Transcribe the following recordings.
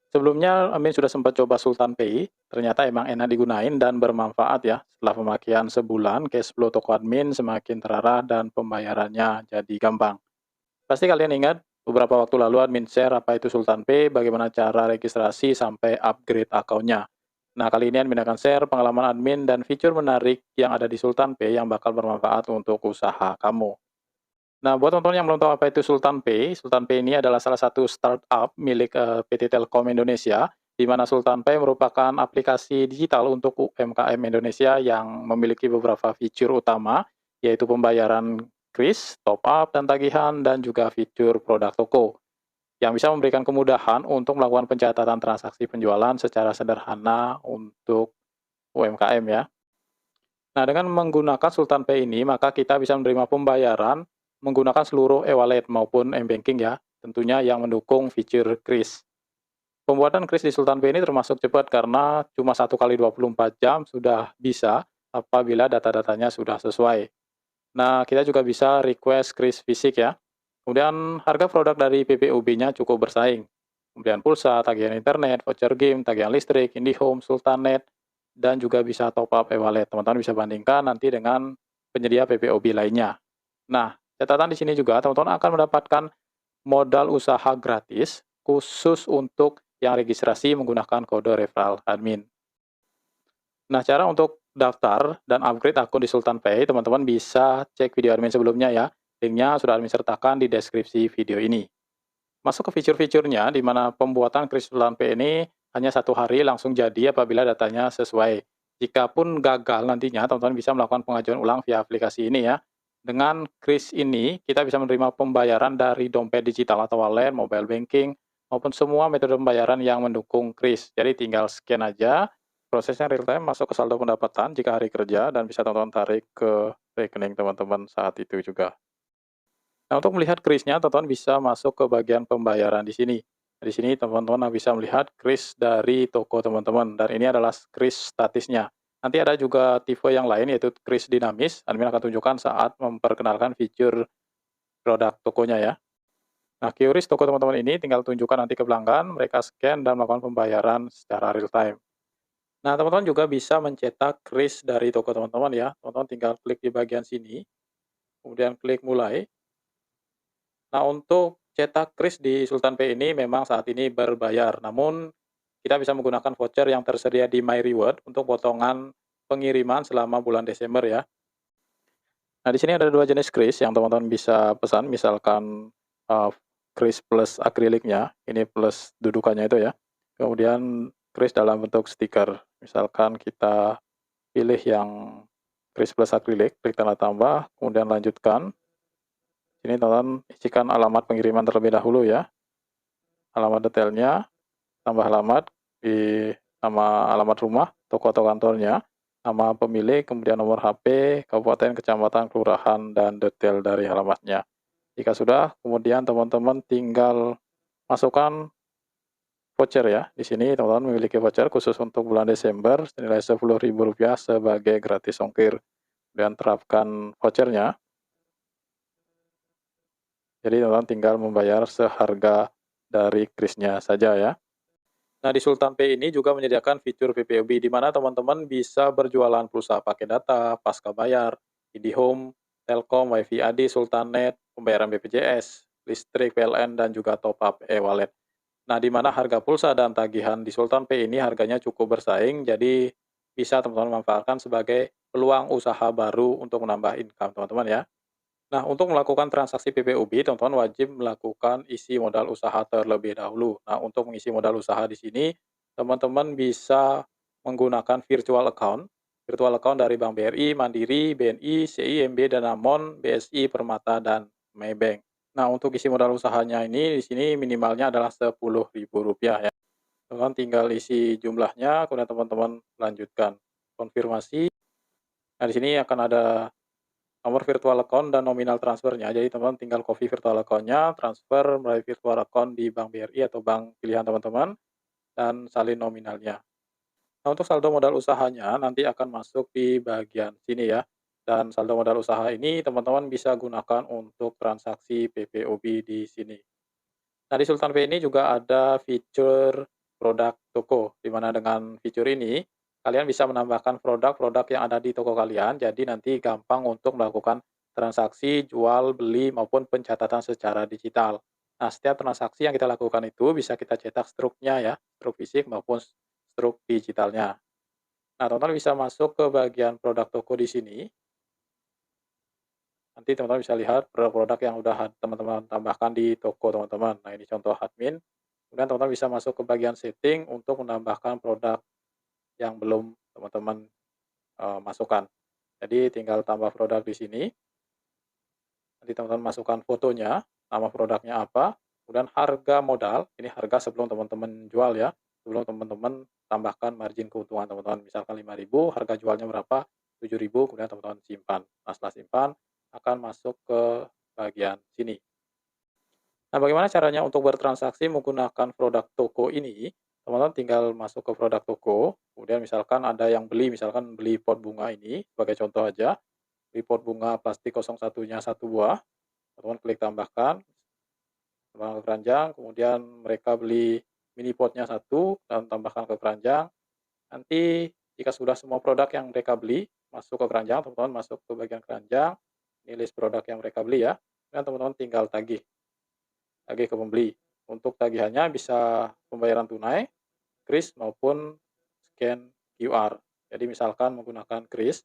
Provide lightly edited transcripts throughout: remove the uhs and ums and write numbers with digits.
Sebelumnya Amin sudah sempat coba Sultan Pay, ternyata emang enak digunain dan bermanfaat ya. Setelah pemakaian sebulan, cash flow toko admin semakin terarah dan pembayarannya jadi gampang. Pasti kalian ingat, beberapa waktu lalu admin share apa itu Sultan Pay, bagaimana cara registrasi sampai upgrade akunnya. Nah, kali ini admin akan share pengalaman admin dan fitur menarik yang ada di Sultan Pay yang bakal bermanfaat untuk usaha kamu. Nah, buat teman-teman yang belum tahu apa itu Sultan Pay ini adalah salah satu startup milik PT Telkom Indonesia, di mana Sultan Pay merupakan aplikasi digital untuk UMKM Indonesia yang memiliki beberapa fitur utama, yaitu pembayaran kris, top up, dan tagihan, dan juga fitur produk toko, yang bisa memberikan kemudahan untuk melakukan pencatatan transaksi penjualan secara sederhana untuk UMKM ya. Nah, dengan menggunakan Sultan Pay ini, maka kita bisa menerima pembayaran menggunakan seluruh e-wallet maupun m-banking ya, tentunya yang mendukung fitur kris. Pembuatan kris di Sultan Pay ini termasuk cepat karena cuma 1 kali 24 jam sudah bisa apabila data-datanya sudah sesuai. Nah, kita juga bisa request kris fisik ya. Kemudian harga produk dari PPOB-nya cukup bersaing. Kemudian pulsa, tagihan internet, voucher game, tagihan listrik, IndiHome, Sultanet, dan juga bisa top up e-wallet. Teman-teman bisa bandingkan nanti dengan penyedia PPOB lainnya. Nah, catatan di sini juga teman-teman akan mendapatkan modal usaha gratis khusus untuk yang registrasi menggunakan kode referral admin. Nah, cara untuk daftar dan upgrade akun di Sultan Pay, teman-teman bisa cek video admin sebelumnya ya. Linknya sudah admin sertakan di deskripsi video ini. Masuk ke fitur-fiturnya, di mana pembuatan kris Sultan Pay ini hanya 1 hari langsung jadi apabila datanya sesuai. Jikapun gagal nantinya, teman-teman bisa melakukan pengajuan ulang via aplikasi ini ya. Dengan kris ini, kita bisa menerima pembayaran dari dompet digital atau wallet, mobile banking, maupun semua metode pembayaran yang mendukung kris. Jadi tinggal scan aja, prosesnya real time masuk ke saldo pendapatan jika hari kerja, dan bisa teman-teman tarik ke rekening teman-teman saat itu juga. Nah, untuk melihat krisnya, teman-teman bisa masuk ke bagian pembayaran di sini. Di sini teman-teman bisa melihat kris dari toko teman-teman, dan ini adalah kris statisnya. Nanti ada juga tipe yang lain, yaitu kris dinamis. Admin akan tunjukkan saat memperkenalkan fitur produk tokonya ya. Nah, QRIS toko teman-teman ini tinggal tunjukkan nanti ke pelanggan, mereka scan dan melakukan pembayaran secara real time. Nah, teman-teman juga bisa mencetak kris dari toko teman-teman ya. Teman-teman tinggal klik di bagian sini, kemudian klik mulai. Nah, untuk cetak kris di Sultan Pay ini memang saat ini berbayar, namun kita bisa menggunakan voucher yang tersedia di My Reward untuk potongan pengiriman selama bulan Desember ya. Nah, di sini ada 2 jenis kris yang teman-teman bisa pesan, misalkan kris plus akriliknya, ini plus dudukannya itu ya. Kemudian kris dalam bentuk stiker, misalkan kita pilih yang kris plus akrilik, klik tanda tambah, kemudian lanjutkan. Ini teman-teman isikan alamat pengiriman terlebih dahulu ya. Alamat detailnya, tambah alamat di nama alamat rumah, toko atau kantornya, nama pemilik, kemudian nomor HP, kabupaten, kecamatan, kelurahan, dan detail dari alamatnya. Jika sudah, kemudian teman-teman tinggal masukkan voucher ya. Di sini teman-teman memiliki voucher khusus untuk bulan Desember senilai Rp10.000 sebagai gratis ongkir. Dan terapkan vouchernya. Jadi teman-teman tinggal membayar seharga dari krisnya saja ya. Nah, di Sultan Pay ini juga menyediakan fitur PPOB, di mana teman-teman bisa berjualan pulsa pakai data, pasca bayar, IndiHome, Telkom, WiFi AD, Sultanet, pembayaran BPJS, listrik, PLN, dan juga top up e-wallet. Nah, di mana harga pulsa dan tagihan di Sultan Pay ini harganya cukup bersaing, jadi bisa teman-teman manfaatkan sebagai peluang usaha baru untuk menambah income teman-teman ya. Nah, untuk melakukan transaksi PPOB, teman-teman wajib melakukan isi modal usaha terlebih dahulu. Nah, untuk mengisi modal usaha di sini, teman-teman bisa menggunakan virtual account dari Bank BRI, Mandiri, BNI, CIMB, Danamon, BSI, Permata, dan Maybank. Nah, untuk isi modal usahanya ini, di sini minimalnya adalah Rp10.000 ya. Teman-teman tinggal isi jumlahnya, kemudian teman-teman lanjutkan konfirmasi. Nah, di sini akan ada nomor virtual account dan nominal transfernya. Jadi teman-teman tinggal copy virtual account-nya, transfer melalui virtual account di Bank BRI atau bank pilihan teman-teman, dan salin nominalnya. Nah, untuk saldo modal usahanya nanti akan masuk di bagian sini ya. Dan saldo modal usaha ini teman-teman bisa gunakan untuk transaksi PPOB di sini. Nah, di Sultan Pay ini juga ada fitur produk toko, di mana dengan fitur ini kalian bisa menambahkan produk-produk yang ada di toko kalian, jadi nanti gampang untuk melakukan transaksi, jual, beli, maupun pencatatan secara digital. Nah, setiap transaksi yang kita lakukan itu bisa kita cetak struknya ya, struk fisik maupun struk digitalnya. Nah, teman-teman bisa masuk ke bagian produk toko di sini. Nanti teman-teman bisa lihat produk-produk yang udah teman-teman tambahkan di toko teman-teman. Nah, ini contoh admin. Kemudian teman-teman bisa masuk ke bagian setting untuk menambahkan produk yang belum teman-teman masukkan. Jadi tinggal tambah produk di sini. Nanti teman-teman masukkan fotonya, nama produknya apa, kemudian harga modal, ini harga sebelum teman-teman jual ya, sebelum teman-teman tambahkan margin keuntungan teman-teman, misalkan 5.000, harga jualnya berapa, 7.000, kemudian teman-teman simpan. Nah, setelah simpan, akan masuk ke bagian sini. Nah, bagaimana caranya untuk bertransaksi menggunakan produk toko ini? Teman-teman tinggal masuk ke produk toko, kemudian misalkan ada yang beli, misalkan beli pot bunga ini, sebagai contoh aja, beli pot bunga plastik 01-nya 1 buah, teman-teman klik tambahkan, tambahkan ke keranjang, kemudian mereka beli mini potnya 1 dan tambahkan ke keranjang. Nanti jika sudah semua produk yang mereka beli masuk ke keranjang, teman-teman masuk ke bagian keranjang, ini list produk yang mereka beli ya, dan teman-teman tinggal tagih, tagih ke pembeli. Untuk tagihannya bisa pembayaran tunai, kris maupun scan QR. Jadi misalkan menggunakan kris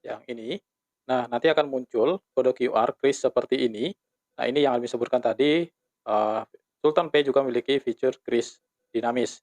yang ini. Nah, nanti akan muncul kode QR kris seperti ini. Nah, ini yang kami sebutkan tadi, Sultan Pay juga memiliki fitur kris dinamis.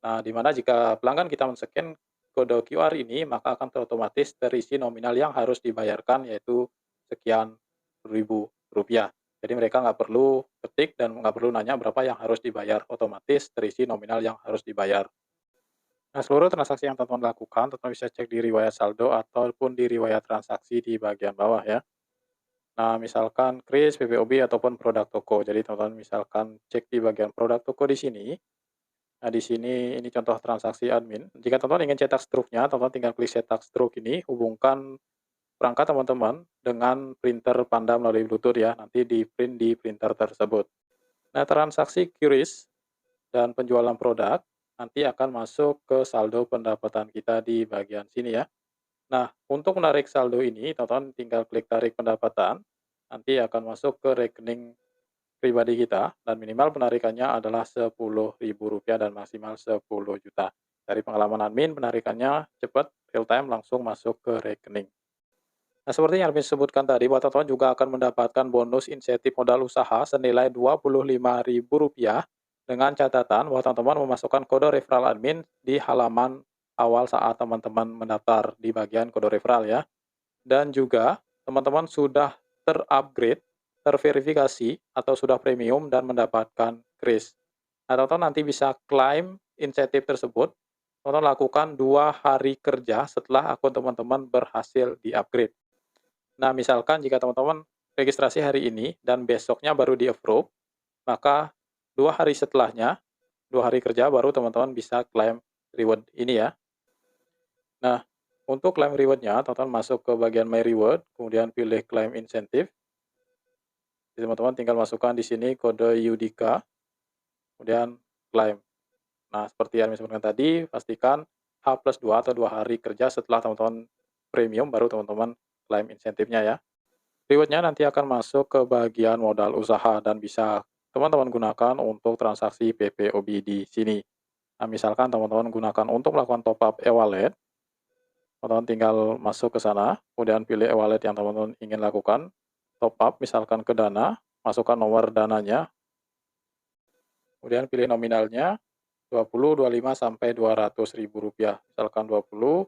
Nah, di mana jika pelanggan kita men-scan kode QR ini, maka akan otomatis terisi nominal yang harus dibayarkan, yaitu sekian ribu rupiah. Jadi mereka nggak perlu ketik dan nggak perlu nanya berapa yang harus dibayar, otomatis terisi nominal yang harus dibayar. Nah, seluruh transaksi yang teman-teman lakukan, teman-teman bisa cek di riwayat saldo ataupun di riwayat transaksi di bagian bawah ya. Nah, misalkan kris, PPOB, ataupun produk toko. Jadi teman-teman misalkan cek di bagian produk toko di sini. Nah, di sini ini contoh transaksi admin. Jika teman-teman ingin cetak struknya, teman-teman tinggal klik cetak struk ini, hubungkan perangkat teman-teman dengan printer Panda melalui Bluetooth ya. Nanti di print di printer tersebut. Nah, transaksi QRIS dan penjualan produk nanti akan masuk ke saldo pendapatan kita di bagian sini ya. Nah, untuk menarik saldo ini, teman-teman tinggal klik tarik pendapatan, nanti akan masuk ke rekening pribadi kita, dan minimal penarikannya adalah Rp10.000 dan maksimal 10 juta. Dari pengalaman admin, penarikannya cepat, real time, langsung masuk ke rekening. Nah, seperti yang admin sebutkan tadi, bahwa teman-teman juga akan mendapatkan bonus insentif modal usaha senilai Rp25.000 dengan catatan bahwa teman-teman memasukkan kode referral admin di halaman awal saat teman-teman mendaftar di bagian kode referral ya. Dan juga teman-teman sudah terupgrade, terverifikasi, atau sudah premium dan mendapatkan kris. Nah, teman-teman nanti bisa klaim insentif tersebut, teman-teman lakukan 2 hari kerja setelah akun teman-teman berhasil di-upgrade. Nah, misalkan jika teman-teman registrasi hari ini dan besoknya baru di-approve, maka 2 hari setelahnya, 2 hari kerja baru teman-teman bisa klaim reward ini ya. Nah, untuk klaim reward-nya, teman-teman masuk ke bagian My Reward, kemudian pilih klaim insentif. Jadi teman-teman tinggal masukkan di sini kode UDK, kemudian klaim. Nah, seperti yang saya sebutkan tadi, pastikan H+2 atau 2 hari kerja setelah teman-teman premium, baru teman-teman klaim insentifnya ya. Reward-nya nanti akan masuk ke bagian modal usaha dan bisa teman-teman gunakan untuk transaksi PPOB di sini. Nah, misalkan teman-teman gunakan untuk melakukan top up e-wallet, teman-teman tinggal masuk ke sana, kemudian pilih e-wallet yang teman-teman ingin lakukan, top up misalkan ke Dana, masukkan nomor dananya, kemudian pilih nominalnya 20, 25, sampai Rp200.000, misalkan 20,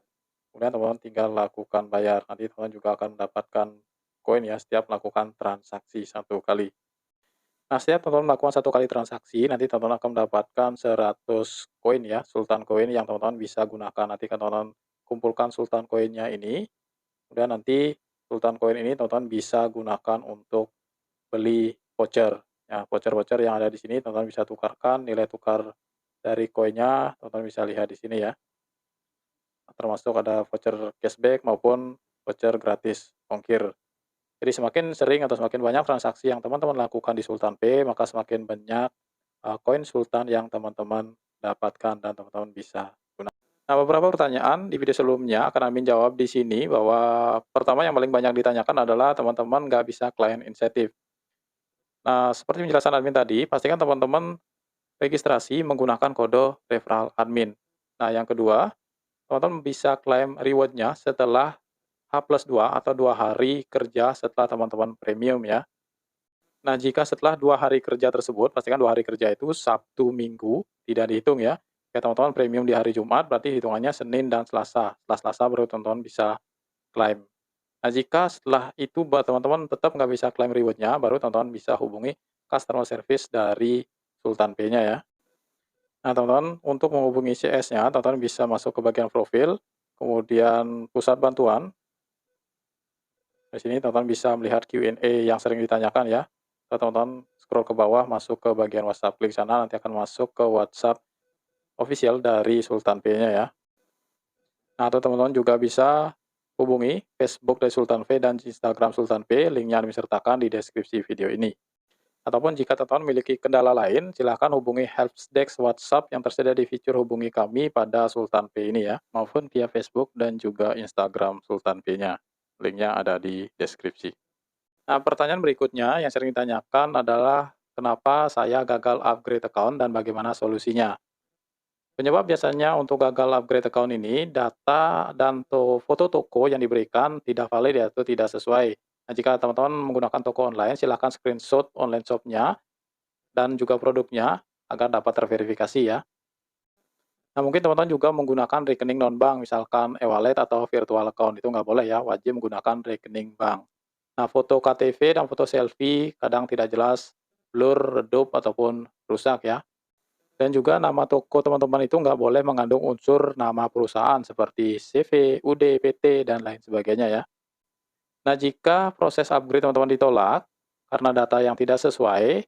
kemudian teman-teman tinggal lakukan bayar. Nanti teman-teman juga akan mendapatkan koin ya setiap melakukan transaksi 1 kali. Nah, setiap teman-teman melakukan 1 kali transaksi, nanti teman-teman akan mendapatkan 100 koin ya, Sultan Koin yang teman-teman bisa gunakan. Nanti kan teman-teman kumpulkan Sultan Koinnya ini, kemudian nanti Sultan Koin ini teman-teman bisa gunakan untuk beli voucher. Ya, voucher-voucher yang ada di sini teman-teman bisa tukarkan, nilai tukar dari koinnya teman-teman bisa lihat di sini ya. Termasuk ada voucher cashback maupun voucher gratis ongkir. Jadi semakin sering atau semakin banyak transaksi yang teman-teman lakukan di Sultan Pay, maka semakin banyak koin Sultan yang teman-teman dapatkan dan teman-teman bisa gunakan. Nah, beberapa pertanyaan di video sebelumnya akan admin jawab di sini bahwa pertama yang paling banyak ditanyakan adalah teman-teman nggak bisa claim insentif. Nah, seperti penjelasan admin tadi, pastikan teman-teman registrasi menggunakan kode referral admin. Nah, yang kedua, teman-teman bisa klaim reward-nya setelah H+2 atau 2 hari kerja setelah teman-teman premium ya. Nah, jika setelah 2 hari kerja tersebut, pastikan 2 hari kerja itu Sabtu, Minggu, tidak dihitung ya. Kayak teman-teman premium di hari Jumat, berarti hitungannya Senin dan Selasa. Setelah Selasa baru teman-teman bisa klaim. Nah, jika setelah itu buat teman-teman tetap nggak bisa klaim reward-nya, baru teman-teman bisa hubungi customer service dari Sultan Pay-nya ya. Nah, teman-teman, untuk menghubungi CS-nya, teman-teman bisa masuk ke bagian profil, kemudian pusat bantuan. Di sini teman-teman bisa melihat Q&A yang sering ditanyakan ya. Teman-teman scroll ke bawah, masuk ke bagian WhatsApp, klik sana, nanti akan masuk ke WhatsApp official dari Sultan Pay-nya ya. Nah, atau teman-teman juga bisa hubungi Facebook dari Sultan Pay dan Instagram Sultan Pay, linknya disertakan di deskripsi video ini. Ataupun jika teman-teman memiliki kendala lain, silakan hubungi helpdesk WhatsApp yang tersedia di fitur hubungi kami pada Sultan Pay ini ya, maupun via Facebook dan juga Instagram Sultan Pay-nya. Linknya ada di deskripsi. Nah, pertanyaan berikutnya yang sering ditanyakan adalah kenapa saya gagal upgrade account dan bagaimana solusinya. Penyebab biasanya untuk gagal upgrade account ini, data dan foto toko yang diberikan tidak valid atau tidak sesuai. Nah, jika teman-teman menggunakan toko online, silahkan screenshot online shop-nya dan juga produknya agar dapat terverifikasi ya. Nah, mungkin teman-teman juga menggunakan rekening non-bank, misalkan e-wallet atau virtual account. Itu nggak boleh ya, wajib menggunakan rekening bank. Nah, foto KTP dan foto selfie kadang tidak jelas, blur, redup, ataupun rusak ya. Dan juga nama toko teman-teman itu nggak boleh mengandung unsur nama perusahaan seperti CV, UD, PT, dan lain sebagainya ya. Nah, jika proses upgrade teman-teman ditolak karena data yang tidak sesuai,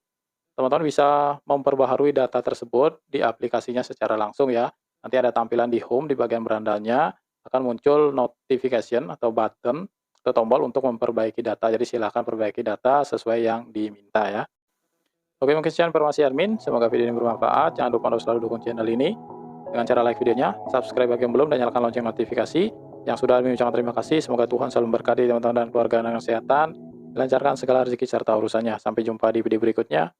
teman-teman bisa memperbaharui data tersebut di aplikasinya secara langsung ya. Nanti ada tampilan di home di bagian berandanya, akan muncul notification atau button atau tombol untuk memperbaiki data. Jadi silahkan perbaiki data sesuai yang diminta ya. Oke, mungkin sekian informasi admin. Semoga video ini bermanfaat. Jangan lupa untuk selalu dukung channel ini dengan cara like videonya, subscribe bagi yang belum, dan nyalakan lonceng notifikasi. Yang sudah admin ucapkan terima kasih. Semoga Tuhan selalu memberkati teman-teman dan keluarga dengan kesehatan, dilancarkan segala rezeki serta urusannya. Sampai jumpa di video berikutnya.